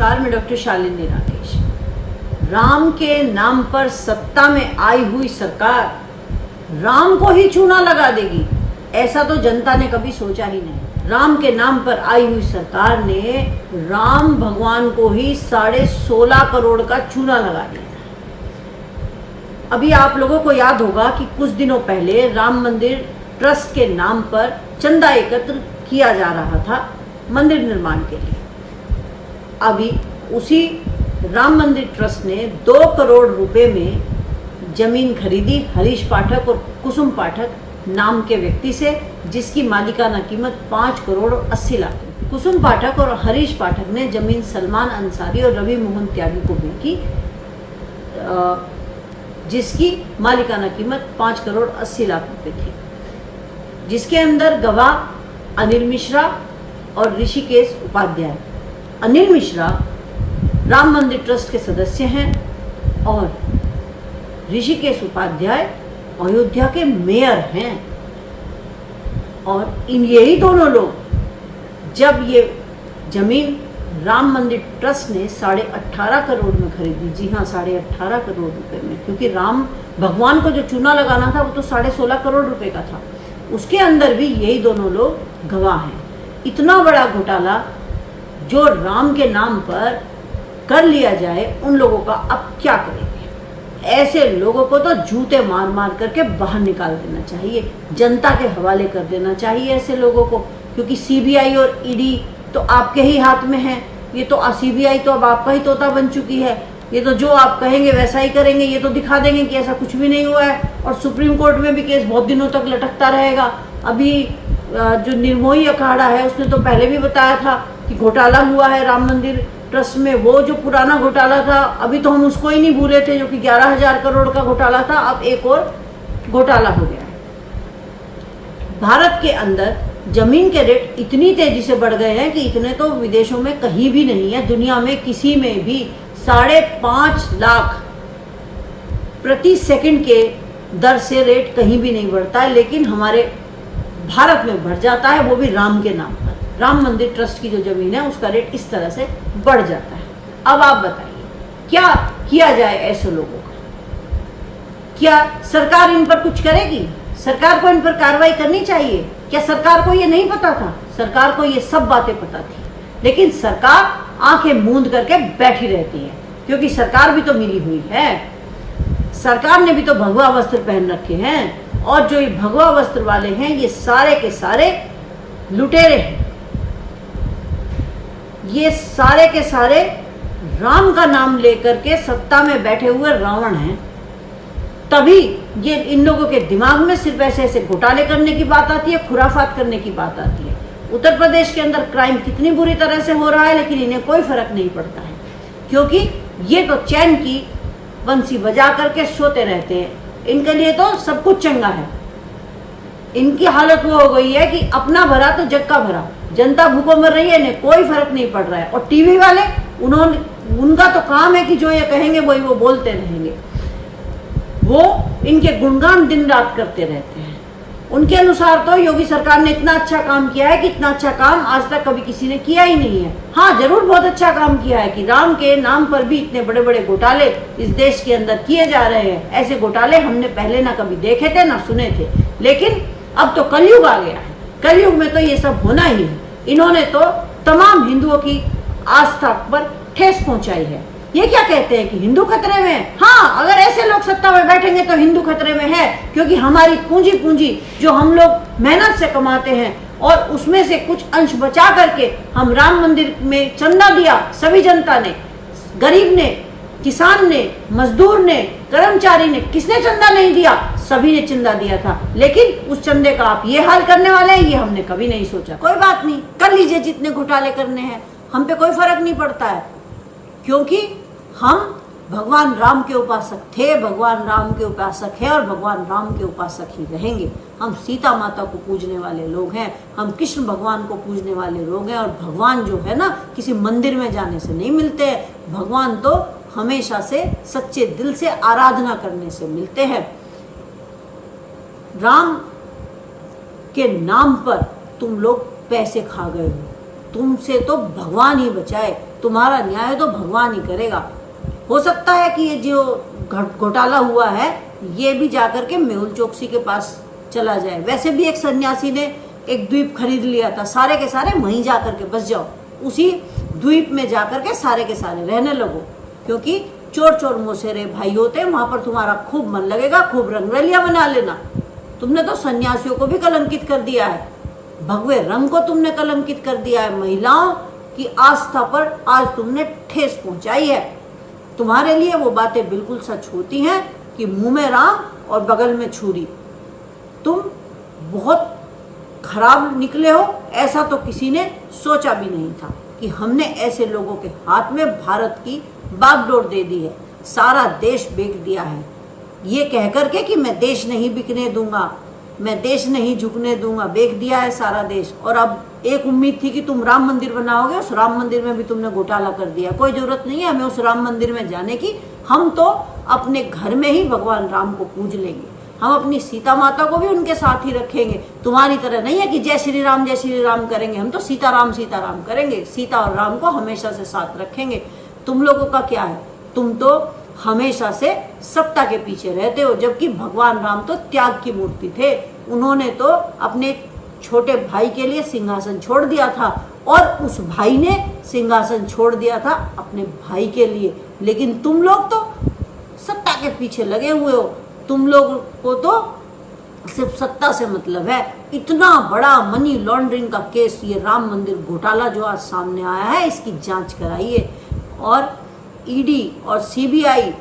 नमस्कार, मैं डॉक्टर शालिनी राकेश। राम के नाम पर सत्ता में आई हुई सरकार राम को ही चूना लगा देगी, ऐसा तो जनता ने कभी सोचा ही नहीं। राम के नाम पर आई हुई सरकार ने राम भगवान को ही 16.5 करोड़ का चूना लगा दिया। अभी आप लोगों को याद होगा कि कुछ दिनों पहले राम मंदिर ट्रस्ट के नाम पर चंदा एकत्र किया जा रहा था मंदिर निर्माण के लिए। अभी उसी राम मंदिर ट्रस्ट ने 2 करोड़ रुपए में जमीन खरीदी हरीश पाठक और कुसुम पाठक नाम के व्यक्ति से, जिसकी मालिकाना कीमत 5 करोड़ 80 लाख। कुसुम पाठक और हरीश पाठक ने जमीन सलमान अंसारी और रवि मोहन त्यागी को बेची, जिसकी मालिकाना कीमत 5 करोड़ 80 लाख रुपए थी, जिसके अंदर गवाह अनिल मिश्रा और ऋषिकेश उपाध्याय। अनिल मिश्रा राम मंदिर ट्रस्ट के सदस्य हैं और ऋषिकेश उपाध्याय अयोध्या के मेयर हैं। और इन यही दोनों लोग जब ये जमीन राम मंदिर ट्रस्ट ने 18.5 करोड़ में खरीदी, जी हाँ 18.5 करोड़ रुपए में, क्योंकि राम भगवान को जो चूना लगाना था वो तो 16.5 करोड़ रुपए का था, उसके अंदर भी यही दोनों लोग गवाह हैं। इतना बड़ा घोटाला जो राम के नाम पर कर लिया जाए, उन लोगों का अब क्या करेंगे? ऐसे लोगों को तो जूते मार मार करके बाहर निकाल देना चाहिए, जनता के हवाले कर देना चाहिए ऐसे लोगों को, क्योंकि सीबीआई और ईडी तो आपके ही हाथ में है। ये तो सीबीआई तो अब आपका ही तोता बन चुकी है, ये तो जो आप कहेंगे वैसा ही करेंगे, ये तो दिखा देंगे कि ऐसा कुछ भी नहीं हुआ है। और सुप्रीम कोर्ट में भी केस बहुत दिनों तक लटकता रहेगा। अभी जो निर्मोही अखाड़ा है उसने तो पहले भी बताया था कि घोटाला हुआ है राम मंदिर ट्रस्ट में। वो जो पुराना घोटाला था, अभी तो हम उसको ही नहीं भूले थे, जो कि 11,000 करोड़ का घोटाला था, अब एक और घोटाला हो गया है। भारत के अंदर जमीन के रेट इतनी तेजी से बढ़ गए हैं कि इतने तो विदेशों में कहीं भी नहीं है। दुनिया में किसी में भी 5.5 लाख प्रति सेकंड के दर से रेट कहीं भी नहीं बढ़ता है, लेकिन हमारे भारत में बढ़ जाता है, वो भी राम के नाम पर। राम मंदिर ट्रस्ट की जो जमीन है उसका रेट इस तरह से बढ़ जाता है। अब आप बताइए क्या किया जाए ऐसे लोगों का? क्या सरकार इन पर कुछ करेगी? सरकार को इन पर कार्रवाई करनी चाहिए। क्या सरकार को ये नहीं पता था? सरकार को ये सब बातें पता थी, लेकिन सरकार आंखें मूंद करके बैठी रहती है, क्योंकि सरकार भी तो मिली हुई है। सरकार ने भी तो भगवा वस्त्र पहन रखे हैं, और जो ये भगवा वस्त्र वाले हैं ये सारे के सारे लुटेरे हैं। ये सारे के सारे राम का नाम लेकर के सत्ता में बैठे हुए रावण हैं। तभी ये इन लोगों के दिमाग में सिर्फ ऐसे ऐसे घोटाले करने की बात आती है, खुराफात करने की बात आती है। उत्तर प्रदेश के अंदर क्राइम कितनी बुरी तरह से हो रहा है, लेकिन इन्हें कोई फर्क नहीं पड़ता है, क्योंकि ये तो चैन की बंसी बजा करके सोते रहते हैं। इनके लिए तो सब कुछ चंगा है। इनकी हालत वो हो गई है कि अपना भरा तो जग का भरा, जनता भूखों मर रही है, इन्हें कोई फर्क नहीं पड़ रहा है। और टीवी वाले उनका तो काम है कि जो ये कहेंगे वही वो बोलते रहेंगे। वो इनके गुणगान दिन रात करते रहते हैं। उनके अनुसार तो योगी सरकार ने इतना अच्छा काम किया है कि इतना अच्छा काम आज तक कभी किसी ने किया ही नहीं है। हाँ, जरूर बहुत अच्छा काम किया है कि राम के नाम पर भी इतने बड़े बड़े घोटाले इस देश के अंदर किए जा रहे हैं। ऐसे घोटाले हमने पहले ना कभी देखे थे ना सुने थे, लेकिन अब तो कलयुग आ गया है। कलयुग में तो ये सब होना ही है। इन्होंने तो तमाम हिंदुओं की आस्था पर ठेस पहुंचाई है। ये क्या कहते हैं कि हिंदू खतरे में है? हाँ, अगर ऐसे लोग सत्ता में बैठेंगे तो हिंदू खतरे में है, क्योंकि हमारी पूंजी जो हम लोग मेहनत से कमाते हैं और उसमें से कुछ अंश बचा करके हम राम मंदिर में चंदा दिया। सभी जनता ने, गरीब ने, किसान ने, मजदूर ने, कर्मचारी ने, किसने चंदा नहीं दिया? सभी ने चंदा दिया था। लेकिन उस चंदे का आप ये हाल करने वाले हैं, ये हमने कभी नहीं सोचा। कोई बात नहीं, कर लीजिए जितने घोटाले करने हैं, हम पे कोई फर्क नहीं पड़ता है, क्योंकि हम भगवान राम के उपासक थे, भगवान राम के उपासक हैं और भगवान राम के उपासक ही रहेंगे। हम सीता माता को पूजने वाले लोग हैं, हम कृष्ण भगवान को पूजने वाले लोग हैं। और भगवान जो है ना, किसी मंदिर में जाने से नहीं मिलते हैं। भगवान तो हमेशा से सच्चे दिल से आराधना करने से मिलते हैं। राम के नाम पर तुम लोग पैसे खा गए हो, तुमसे तो भगवान ही बचाए। तुम्हारा न्याय तो भगवान ही करेगा। हो सकता है कि ये जो घोटाला हुआ है ये भी जाकर के मेहुल चोकसी के पास चला जाए। वैसे भी एक सन्यासी ने एक द्वीप खरीद लिया था, सारे के सारे वहीं जाकर के बस जाओ, उसी द्वीप में जाकर के सारे रहने लगो, क्योंकि चोर चोर मोसेरे भाई होते हैं, वहां पर तुम्हारा खूब मन लगेगा, खूब रंगरलिया बना लेना। तुमने तो सन्यासियों को भी कलंकित कर दिया है, भगवे रंग को तुमने कलंकित कर दिया है, महिलाओं की आस्था पर आज तुमने ठेस पहुंचाई है। तुम्हारे लिए वो बातें बिल्कुल सच होती हैं कि मुंह में राम और बगल में छुरी। तुम बहुत खराब निकले हो, ऐसा तो किसी ने सोचा भी नहीं था कि हमने ऐसे लोगों के हाथ में भारत की बागडोर दे दी है, सारा देश बेच दिया है, ये कहकर के कि मैं देश नहीं बिकने दूंगा, मैं देश नहीं झुकने दूंगा, बेच दिया है सारा देश। और अब एक उम्मीद थी कि तुम राम मंदिर बनाओगे, उस राम मंदिर में भी तुमने घोटाला कर दिया। कोई जरूरत नहीं है हमें उस राम मंदिर में जाने की, हम तो अपने घर में ही भगवान राम को पूज लेंगे, हम अपनी सीता माता को भी उनके साथ ही रखेंगे। तुम्हारी तरह नहीं है कि जय श्री राम करेंगे, हम तो सीताराम करेंगे, सीता और राम को हमेशा से साथ रखेंगे। तुम लोगों का क्या है, तुम तो हमेशा से सत्ता के पीछे रहते हो, जबकि भगवान राम तो त्याग की मूर्ति थे। उन्होंने तो अपने छोटे भाई के लिए सिंहासन छोड़ दिया था और उस भाई ने सिंहासन छोड़ दिया था अपने भाई के लिए। लेकिन तुम लोग तो सत्ता के पीछे लगे हुए हो, तुम लोग को तो सिर्फ सत्ता से मतलब है। इतना बड़ा मनी लॉन्ड्रिंग का केस, ये राम मंदिर घोटाला जो आज सामने आया है, इसकी जांच कराइए और ईडी और सीबीआई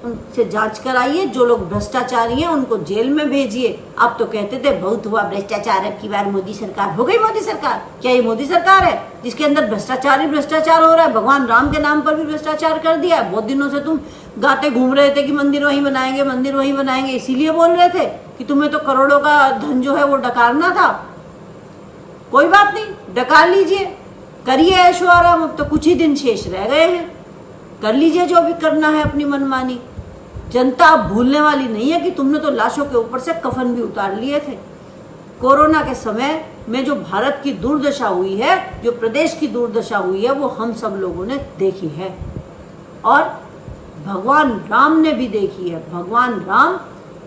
उनसे जांच कराइए। जो लोग भ्रष्टाचारी हैं उनको जेल में भेजिए। आप तो कहते थे बहुत हुआ भ्रष्टाचार, अब की बार मोदी सरकार हो गई। मोदी सरकार क्या ये मोदी सरकार है जिसके अंदर भ्रष्टाचार हो रहा है? भगवान राम के नाम पर भी भ्रष्टाचार कर दिया है। बहुत दिनों से तुम गाते घूम रहे थे कि मंदिर वहीं बनाएंगे, इसीलिए बोल रहे थे कि तुम्हें तो करोड़ों का धन जो है वो डकारना था। कोई बात नहीं, डकार लीजिए, करिए ऐशो आराम, अब तो कुछ ही दिन शेष रह गए हैं, कर लीजिए जो भी करना है अपनी मनमानी। जनता अब भूलने वाली नहीं है कि तुमने तो लाशों के ऊपर से कफन भी उतार लिए थे। कोरोना के समय में जो भारत की दुर्दशा हुई है, जो प्रदेश की दुर्दशा हुई है, वो हम सब लोगों ने देखी है और भगवान राम ने भी देखी है। भगवान राम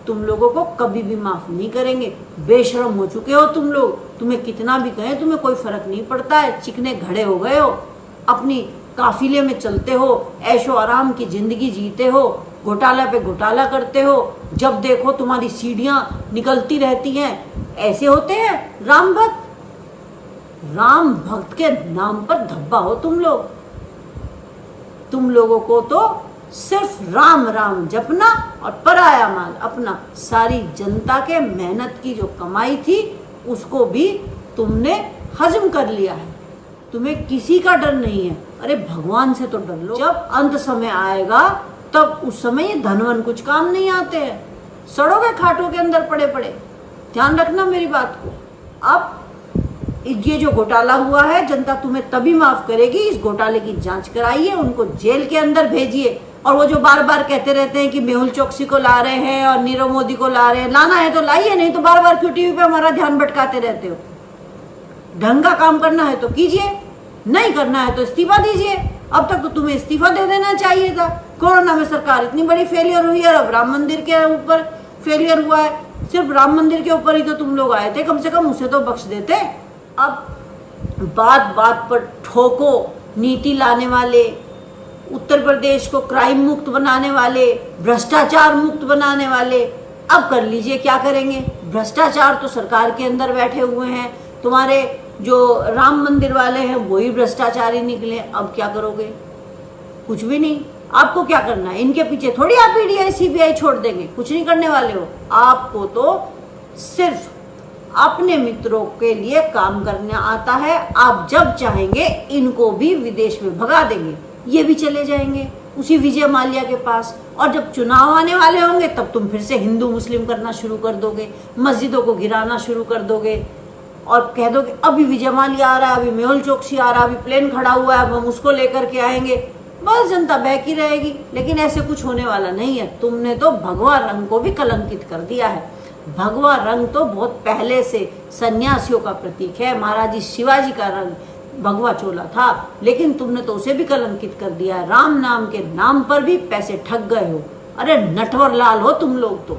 तुम लोगों को कभी भी माफ नहीं करेंगे। बेशरम हो चुके हो तुम लोग, तुम्हें कितना भी कहें तुम्हें कोई फर्क नहीं पड़ता है। चिकने घड़े हो गए हो, अपनी काफिले में चलते हो, ऐशो आराम की जिंदगी जीते हो, घोटाला पे घोटाला करते हो। जब देखो तुम्हारी सीढ़ियां निकलती रहती हैं। ऐसे होते हैं राम भक्त? राम भक्त के नाम पर धब्बा हो तुम लोग। तुम लोगों को तो सिर्फ राम राम जपना और पराया माल अपना। सारी जनता के मेहनत की जो कमाई थी उसको भी तुमने हजम कर लिया है। तुम्हें किसी का डर नहीं है। अरे भगवान से तो डर लो। जब अंत समय आएगा तब उस समय ये धनवन कुछ काम नहीं आते हैं, सड़ोगे खाटों के अंदर पड़े पड़े। ध्यान रखना मेरी बात को। अब ये जो घोटाला हुआ है जनता तुम्हें तभी माफ करेगी। इस घोटाले की जांच कराइए, उनको जेल के अंदर भेजिए। और वो जो बार बार कहते रहते हैं कि मेहुल चोकसी को ला रहे हैं और नीरव मोदी को ला रहे हैं, लाना है तो लाइए, नहीं तो बार बार क्यों टीवी पे हमारा ध्यान भटकाते रहते हो? ढंग का काम करना है तो कीजिए, नहीं करना है तो इस्तीफा दीजिए। अब तक तो तुम्हें इस्तीफा दे देना चाहिए था। कोरोना में सरकार इतनी बड़ी फेलियर हुई है, अब राम मंदिर के ऊपर फेलियर हुआ है। सिर्फ राम मंदिर के ऊपर ही तो तुम लोग आए थे, कम से कम उसे तो बख्श देते। अब बात बात पर ठोको, नीति लाने वाले, उत्तर प्रदेश को क्राइम मुक्त बनाने वाले, भ्रष्टाचार मुक्त बनाने वाले, अब कर लीजिए क्या करेंगे। भ्रष्टाचार तो सरकार के अंदर बैठे हुए हैं, तुम्हारे जो राम मंदिर वाले हैं वही भ्रष्टाचारी निकले। अब क्या करोगे? कुछ भी नहीं। आपको क्या करना है? इनके पीछे थोड़ी आप ईडी सीबीआई छोड़ देंगे, कुछ नहीं करने वाले हो। आपको तो सिर्फ अपने मित्रों के लिए काम करना आता है। आप जब चाहेंगे इनको भी विदेश में भगा देंगे, ये भी चले जाएंगे उसी विजय माल्या के पास। और जब चुनाव आने वाले होंगे तब तुम फिर से हिंदू मुस्लिम करना शुरू कर दोगे, मस्जिदों को गिराना शुरू कर दोगे और कह दोगे अभी विजय माल्या आ रहा है, अभी मेहुल चोकसी आ रहा है, अभी प्लेन खड़ा हुआ है, अब हम उसको लेकर के आएंगे। बस जनता बहकी रहेगी। लेकिन ऐसे कुछ होने वाला नहीं है। तुमने तो भगवा रंग को भी कलंकित कर दिया है। भगवा रंग तो बहुत पहले से सन्यासियों का प्रतीक है, महाराज शिवाजी का रंग। भगवा चोला था, लेकिन तुमने तो उसे भी कलंकित कर दिया है। राम नाम के नाम पर भी पैसे ठग गए हो। अरे नटवर लाल हो तुम लोग तो।